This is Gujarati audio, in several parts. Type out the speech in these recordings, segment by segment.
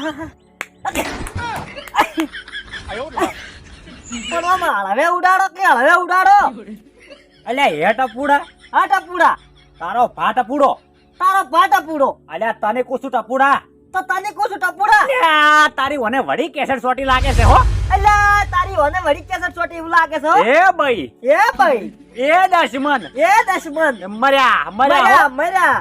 પણ આમાં હળવે ઉડાડો કે હળવે ઉડાડો. અલ્યા હે ટપુડા, હા ટપુડા, તારો ભા ટપુડો. તારો ભા ટપુડો. અલ્યા તને કોશું ટપુડા. તો તને કહું છું ટપુડા. અલ્યા તારી ઓને વડી કેસેટ સોટી લાગે છે હો. અલ્યા તારી ઓને વળી કેસર ચોટી એવું લાગે છે હો. એ ભાઈ, એ ભાઈ, એ દશમન, એ દશમન. મર્યા મર્યા હો. મર્યા.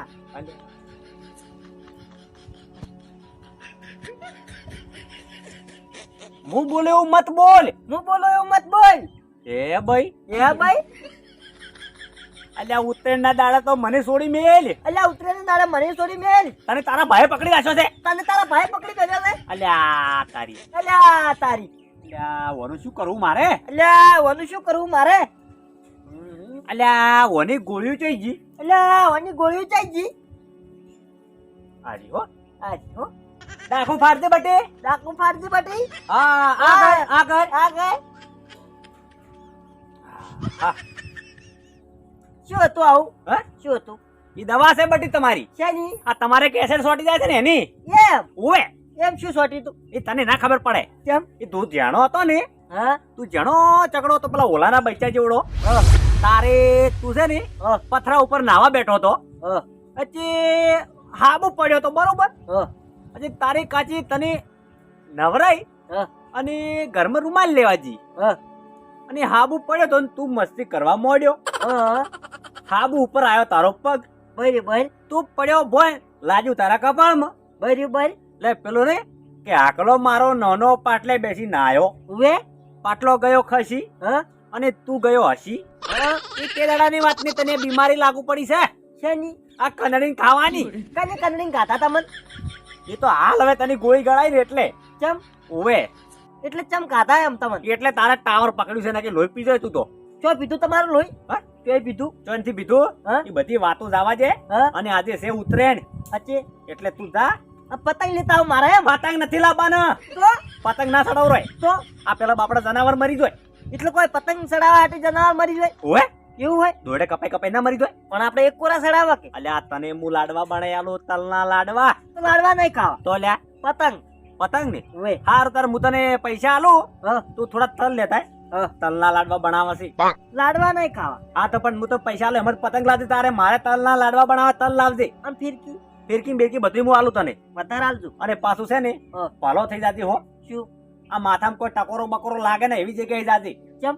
હું બોલે એવું મત બોલ. હું બોલો એવું મત બોલ. એ ભાઈ, એ ભાઈ, અલ્યા ઉત્તરાયણ ના દાડા તો મને છોડી મેલ. અલ્યા ઉતરેને દાડે મને છોડી મેલ. તને તારા ભાઈ પકડી રાખ્યો છે. તને તારા ભાઈ પકડી ગયો ને. અલ્યા તારી, અલ્યા તારી. અલ્યા ઓનું શું કરવું મારે? અલ્યા ઓનું શું કરવું મારે? અલ્યા ઓની ગોળીઓ ચઈ ગઈ. અલ્યા ઓની ગોળીઓ ચાઈ ગઈ. આજી હો, આજ હો. ડાકુ ફાડજે બટે. ડાકુ ફાડજી બટી. હા આગળ. આ ગઈ. હા, શું હતું આવું? હા? શું હતું? ઈ દવા છે બટી તમારી. શેની? આ તમારે કેસેટ સોટી જાય છે ને એની. એમ ઓએ, એમ શું સોટી તું? એ તને ના ખબર પડે. કેમ? એ તું જાણો હતો ને, હા તું જાણો ચકડો તો પેલા ઓલાના બચ્ચા જેવડો. તારે તું છે ને પથરા ઉપર નાવા બેઠો હતો. પછી હાબુ પડ્યો તો બરોબર. પછી તારી કાચી તને નવરાઈ અને ઘરમાં રૂમાલ લેવા જી. અને હાબુ પડ્યો તો ને તું મસ્તી કરવા મોડ્યો. હાબુ ઉપર આવ્યો તારો પગ. બરાબર તું પડ્યો ભોય, લાજુ તારા કપાળમાં. બરાબર. લે પેલો ને કે આકલો મારો નાનો પાટલે બેસી નાયો. હવે પાટલો ગયો ખસી અને તું ગયો હસી. એ તે દાડાની વાતની તને બીમારી લાગુ પડી છે. શેની? આ કનડીને ખાવાની. કને કનડીને ગાતા તમન? એ તો હાલ હવે તને ગોળી ગળાઈ ને એટલે. ચમ ઓવે, એટલે ચમ ગાતા એમ તમન? એટલે તારે ટાવર પકડ્યું છે ને કે લોહી પી જાય તું તો. ચો પીધું તમારું લોહી? હા? તે પીધું? ચોનથી પીધું. હા? એ બધી વાતો જવા છે. હા? અને આજે છે ઉત્તરાયણ અચ્છે એટલે તું જા. આ પતંગ લેતા આવું મારે એમ? પતંગ નથી લાવવાના. તો પતંગ ના ચડાવ રોય. તો આ પેલા બાપડા જનાવર મરી જાય. એટલે કોઈ પતંગ ચડાવવા હાટે જનાવર મરી જાય ઓવે, એવું હોય? દોડે કપાઈ કપાઈ ના મરી જાય. પણ આપણે એક કોરા ચડાવવા કે? અલ્યા તને હું લાડવા બનાયાલો, તલના લાડવા. તો લાડવા નહીં ખાવા, તો લ્યા પતંગ. પતંગ ને ઓય હાર તાર હું તને પૈસા આલું. હા તું થોડા તલ લેતા હા. તલના લાડવા બનાવવા છે. લાડવા નહીં ખાવા. હા તો પણ હું તો પૈસા આલું, એમ પતંગ લાવજે. તારે મારે તલના લાડવા બનાવવા તલ લાવજે. આમ ફિરકી ફિરકી બેરકી બધું હું આલું તને. વધારે આલજો. અને પાછું છે ને હા. પાલો થઈ જાતી હો. શું? આ માથામાં કોઈ ટકોરો બકોરો લાગે ને એવી જગ્યાએ જાતી. ચમ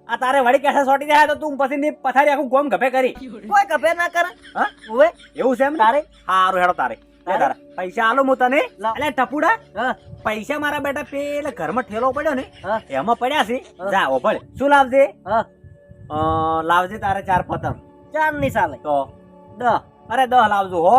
આ તારે વળી કેસા સોટી જાય તો તું પછી ની પથારી આખું ગોમ ગભે કરી. કોઈ કફે ના કરે. હા ઓય એવું છે એમ ને? તારે હારું હેડો તારે. લે તારા પૈસા આલું હું તને. લા. એટલે ટપુડા હા પૈસા મારા બેટા પેલા ઘરમાં ઠેલો પડ્યો ને હા એમાં પડ્યા છે. હા. જા ઓભળ શું લાવજે? હા લાવજે તારે 4 પતંગ. ચાર ની ચાલે. તો 10. અરે 10 લાવજો હો.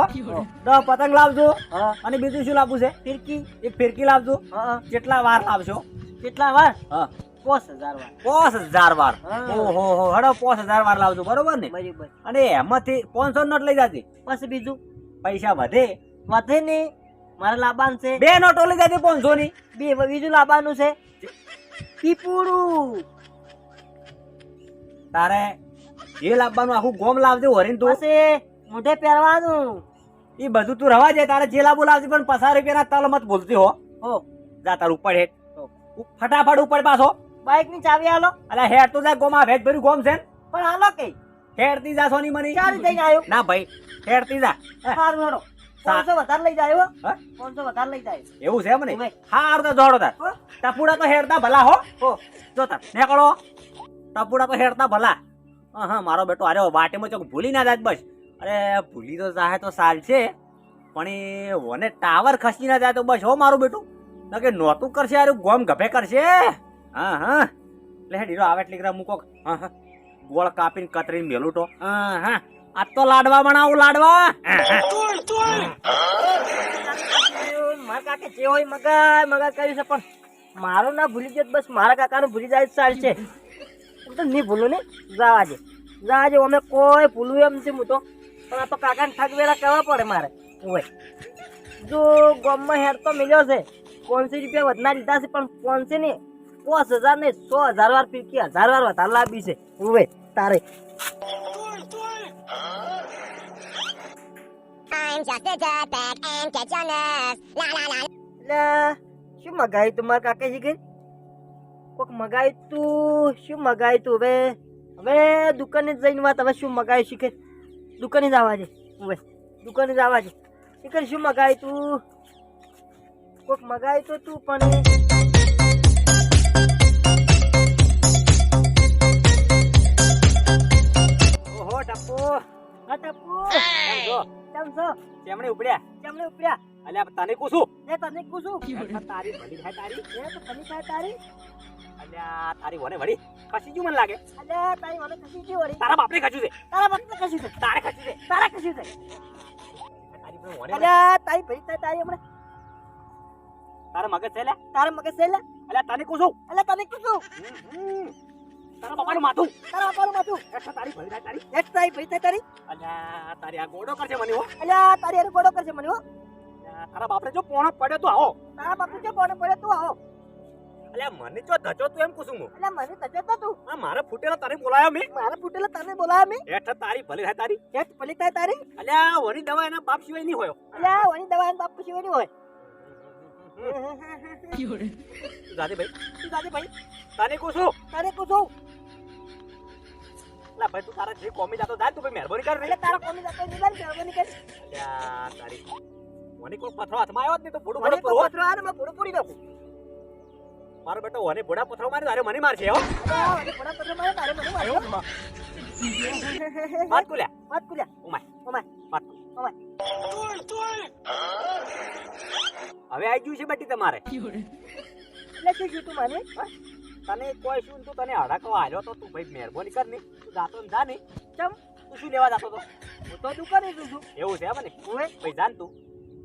10 પતંગ લાવજો. હા અને બીજું શું લાવવું છે? ફિરકી. એક ફિરકી લાવજો. હા કેટલા વાર લાવશો? કેટલા વાર? હા 5000 વાર. 5000 વાર. હા. ઓહો હો હડો 5000 વાર લાવજો બરોબર ને? બરાબર. અને એમાંથી 500 નોટ લઈ જાજે. પછી બીજું પૈસા વધે વધે ને મારે લાવવાનું છે. 2 નોટો લઈ જાજે 500 ની. બીજું લાવવાનું છે પીપુડું. તારે જે લાવવાનું આખું ગોમ લાવજે વરીને તું. પછી મોઢે પહેરવાનું. એ બધું તું રવા જાય. તારે જે લાવવું લાવજે પણ 50 રૂપિયાના તલ મત ભૂલતી હો. હો જા તાર ઉપર હેઠ. ફટાફટ ઉપર પાછો. બાઈક ની ચાવી આલો. અલા હેડ તો જા ગોમાં ભેજ ભર્યું ગોમ છે ને. પણ આલો કઈ હેડતી જા સોની મની. ચારી થઈને આવ્યો. ના ભાઈ હેડતી જા. સારું હેડો. 500 વધારે લઈ જાય હો. હા? 500 વધારે લઈ જાય. એવું છે એમ ને? ઓવે. હાર તો જોડો તાર. હો? ટપુડા તો હેડતા ભલા હો. હો જો તાર નીકળો. ટપુડા તો હેડતા ભલા. હા મારો બેટો અરે વાટેમાં ચોક ભૂલી ના જાય બસ. અરે ભૂલી તો જાય તો સાલ છે પણ એ ઓને ટાવર ખસી ના જાય તો બસ હો મારું બેટું. કે નોતું કરશે અરે ગોમ ગભે કરશે. હા હા લે ડીરો આવે એટલે ગ્રા મૂકો. હા હા ગોળ કાપીને કતરીને મેલું તો. હા હા આ તો લાડવા બનાવું લાડવા. મારા કાકે જે હોય મગા મગા કર્યું છે પણ મારું ના ભૂલી જાય બસ મારા કાકાનું ભૂલી જાય ચાલ છે. હું તો નહીં ભૂલું ને. જવા દે અમે કોઈ ભૂલું એમ છે હું તો. પણ આ તો કાકાને ઠગ વેરા કરવા પડે મારે. ઓય જો ગામમાં હેડ તો મળ્યો છે 500 રૂપિયા વધના લીધા છે પણ 500 ને 5000 ને 100,000 વાર ફિરકી 1000 વાર વધારે લાવી છે. ઓય તારે I'm just a dirtbag and get your nerves. La la la. એટલે શું મગાવ્યું તું મારા કાકે શીખે કોક મગાવ્યું તું શું મગાવ્યું તું હવે દુકાને જ જઈને વાત હવે શું મગાવ્યું શીખે દુકાને જ આવવા છે હવે દુકાને જ આવવા છે શીખર શું મગાવ્યું તું કોક મગાવ્યું તો તું પણ ઓહો ટપ્પુ હા ટપ્પુ કેમ છો? કેમ છો ચેમણે ઉપડ્યા કેમને ઉપડ્યા અલ્યા તને કુશું એ તને પૂછું તારી ભલી થાય તારી એ તો ફરી થાય તારી અલ્યા તારી વને વળી ખસી ગયું મને લાગે અલે તારી મને કશી છે વળી તારા બાપને ખસ્યું છે તારા બાપને કશી છે તારે ખસ્યું છે તારા કશી છે તારી પણ વને અલે તારી ફરી થાય તારી હમણાં તારા મગજ છે લે તારા મગજ છે લે અલ્યા તને કુશું અલે તને પૂછું તારા બાપાનું માથું તારા બાપાનું માથું એટલે તારી ભલી થાય તારી એક તારી ફરી થાય તારી અલ્યા તારી આ ગોડો કરશે મને હો અલે તારી હારે ગોડો કરશે મને હો અલ્યા, તારા બાપને જો પોણો પડ્યો તો આવો તારા બાપુ જો કોને પડે તું આવો અલ્યા મને જો ધચો તું એમ કુશું હું અલે મને તજો તો તું આ મારે ફૂટેલો તને બોલાયો મેં મારા ફૂટેલા તને બોલાયા મેં હેઠ તારી ભલી થાય તારી એક ફરી થાય તારી અલ્યા વની દવા એના બાપ સિવાય નહીં હોયો અલે ઓની દવા એન બાપુ સિવાય નહીં હોય તું જાતે ભાઈ તને કુશું તારે પૂછું અલ્યા ભાઈ તું તારા જે કોમી જાતો જાય તું ભાઈ મહેરબાની કર એટલે તારા કોની જતો નિદાન કરવાની કરી અલ્યા તારી મને કોઈ પથરો હાથમાં આવ્યો જ નહીં તો ભૂડું મને ભૂડું તો પથરો આને મેં પૂરું પૂરી નાખું મારો બેટો વને ભૂડા પથરો મારે તારે મને મારશે હો મને ઘોડા પથરો મારે તારે મને માર્યો વાત કુલ્યા વાત કુલ્યા ઉમાય ઓમાય વાત ઓમાય હવે આવી ગયું છે બેટી તમારે એટલે શું થયું તું મને તને કોઈ શું તું તને હડાકો હાર્યો તો તું ભાઈ મહેરબાની કર ને તું જાતો ને જા ને ચમ તું શું લેવા જાતો તો હું તો દુકાને જઉં છું એવું છે મને ઓએ ભાઈ જાન તું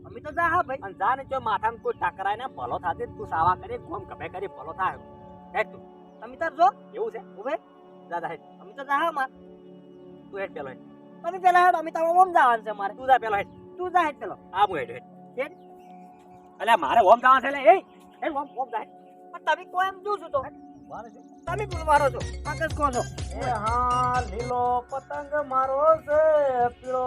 અમે તો જા હા ભાઈ અને જા ને જો માથામાં કોઈ ટકરાય ને ભલો થાતે તું સાવા કરી ગોમ કપે કરી ભલો થાય હેડ તું તમે તાર જો એવું છે ઓવે જા જા હેડ અમે તો જા હા માર તું હેડ પેલો હેડ તમે પેલા હેડ અમે તો ઓમ જવાનું છે મારે તું જા પેલો હેડ તું જા હેડ પેલો આ હું હેડ હેડ હેડ અલ્યા મારે ઓમ જવાનું છે લે એ હેડ ઓમ જા હેડ પણ તમે કોઈ એમ જોઉં છું તો મારે છે તમે બોલવારો છો મગજ કો છો એ હા લીલો પતંગ મારો છે પીળો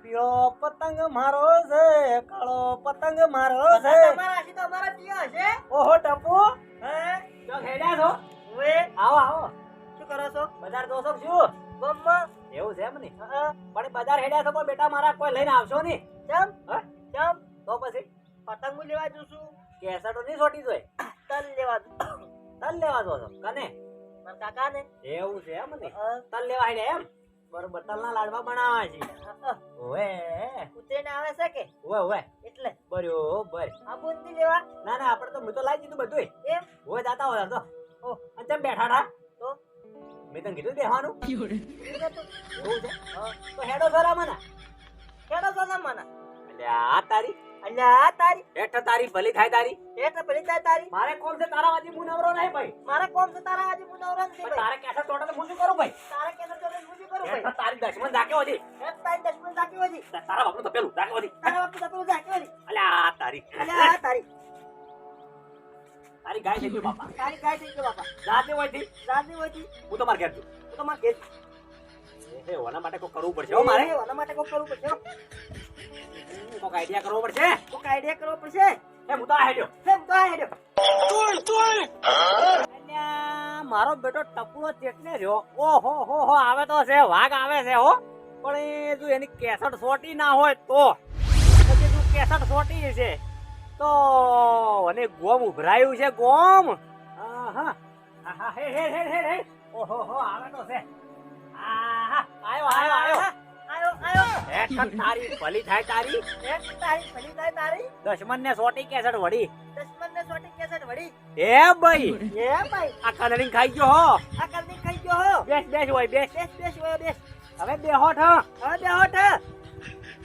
પીળો પતંગ મારો છે કાળો પતંગ મારો છે તમારા આશી તો અમારા પિયા છે ઓહો ટપુ હે જો હેડ્યા છો ઓએ આવો આવો શું કરો છો બજાર દોસો શું ગમમાં એવું છે એમ ને પણ બજાર હેડ્યા છો પણ બેટા મારા કોઈ લઈને આવશો ને ચમ હા ચમ તો પછી પતંગ હું લેવા જઉં છું કેસટો નહીં છોટી જોઈ તલ લેવા જઉં તલ લેવા જો છો કને મારા કાકા ને એવું છે એમ ને તલ લેવા હેડ્યા એમ બરોબર તલના લાડવા બનાવવા છે ઓએ ઉતરીને આવે છે કે ઓએ ઓએ એટલે બરોબર આ બુંદી લેવા ના ના આપણે તો મેં તો લાવી દીધું બધું એમ ઓએ જાતા હોય તો ઓ અને તેમ બેઠા ઠા તો મેં તને કીધું બેહવાનું શું હતું? એવું છે તો હેડો જરા મને કેડો સોના મના એટલે આ તારી અલ્યા તારી હેઠ તારી ભલી થાય તારી એટલે ભલી થાય તારી મારે કોમ છે તારા વાજી હું નવરો નહીં ભાઈ મારા કોમ છે તારા આજે મુનવરન છે પણ ભાઈ તારે કેસર તોડે તો હું શું કરું ભાઈ તારા કેસે તો હું શું કરું ભાઈ હેઠ તારી દશમન જાકે હોતી એક તારી દશમન જાકી હોજી તારા બાપનું તો પેલું જાકે હોતી તારા બાપુ તો જાકી હોજી અલ્યા આ તારી અલ્યા તારી તારી ગાય થઈ ગઈ બાપા તારી ગાય થઈ ગયો બાપા જાતે હોયથી જાતી હોજી હું તો માર ઘેર છું હું તો માર ઘેર એ ઓના માટે કોઈ કરવું પડશે હો મારે એના માટે કોક કરવું પડશે હો. કોક આઈડિયા કરવો પડશે કોક આઈડિયા કરવો પડશે એ હું તો આ હેડ્યો કેમ તો આ હેડ્યો અલ્યા મારો બેટો ટપુડો ચેટને રહ્યો ઓહો હો હો આવે તો છે વાઘ આવે છે હો પણ એ જો એની કેસટ સોટી ના હોય તો પછી જો કેસટ સોટી છે તો અને ગોમ ઉભરાયું છે ગોમ આહા આહા હે હે હે હે ઓહો હો આવે તો છે આહા આયો આયો આયો આયો આયો એક તારી ભલી થાય તારી એક તારી ભલી થાય તારી દશમન ને સોટી કેસટ વળી દશમન ને સોટી કેસેટ વળી એ ભાઈ એ ભાઈ આ કલરિંગ ખાઈ ગયો હો આ કરદી ખાઈ ગયો હો બેસ બેસ હોય બેસ બેસ બેસ હોય બેસ હવે બેહો ઠ હવે બે હોઠ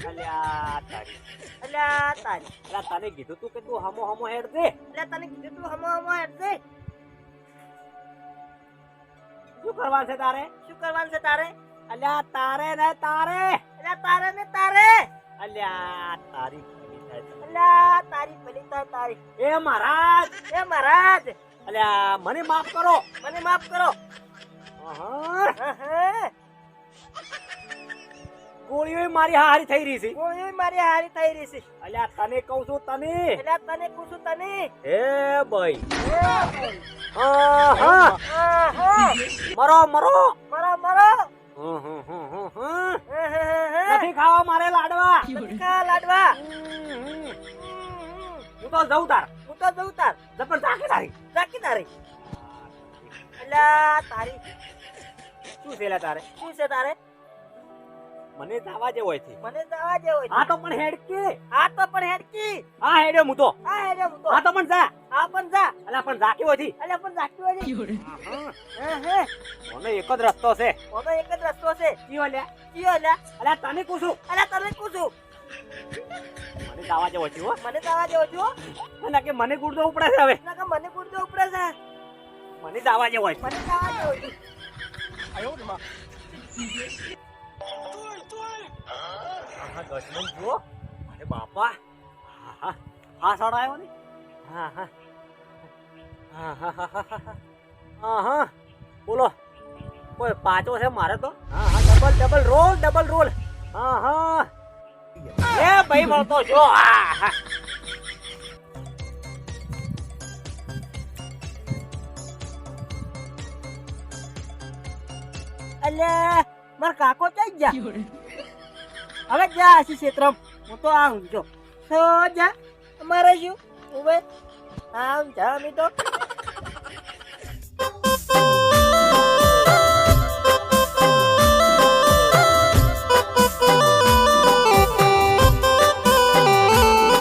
અલ્યા તારી અલ્યા તારી અલ્યા તને કીધું તું કે તું હમો હમો હેડ દે એટલે તને કીધું તું હમો હમો હેડજે શું કરવાનું છે તારે શું કરવાનું છે તારે અલ્યા તારે ને તારે એટલે તારે ને તારે અલ્યા તારી અલ્યા તારી ભલી થાય તારી એ મહારાજ એ મહારાજ અલ્યા મને માફ કરો મને માફ કરો અહં. હા ગોળીઓ મારી હારી થઈ રહી છે ગોળીઓ મારી હારી થઈ રહી છે. અલ્યા તને કહું છું તને એટલે તને કહું છું તને. હે ભાઈ આહા. મરો મરો મરો મરો. નથી ખાવા મારે લાડવા ખા લાડવા. હું તો જઉં તાર હું તો જઉં તાર. જબર તાકી તારી રાખી તારી. અલ્યા તારી શું છે લે તારે શું છે તારે? મને દાવા જે હોય છે મને જવા જેવો છે. આ તો પણ હેડકી આ તો પણ હેડકી. આ હેડ્યો હું તો આ હેડે હું તો. આ તો પણ જા આ પણ જા. અલા પણ જા કેવો થી અલ્યા પણ રાખી હોય છે. મને એક જ રસ્તો છે ઓનો એક જ રસ્તો છે. કયો લે કયો અલ્યા? અલા તને પૂછું અલ્યા તને કહું છું. મને દાવા જેવો છે હો મને જવા જેવો છો. ના કે મને ગુડદો ઉપડે છે હવે નકર મને ગુડદો ઉપડે છે. મને દાવા જેવો છે મને જવા જેવો છે. આહા દશમન જુઓ અરે બાપા આહા આ સડાયો ને આહા આહા બોલો કોઈ પાછો છે મારે તો હા ડબલ રોલ આહા એ ભાઈ મળતો જો આહા અલ્યા મારા કાકો ક્યાં ગયા? હવે જા હશે ક્ષેત્રમ. હું તો આમ જો સો જા અમારે શું ઉભે આમ જા અમે તો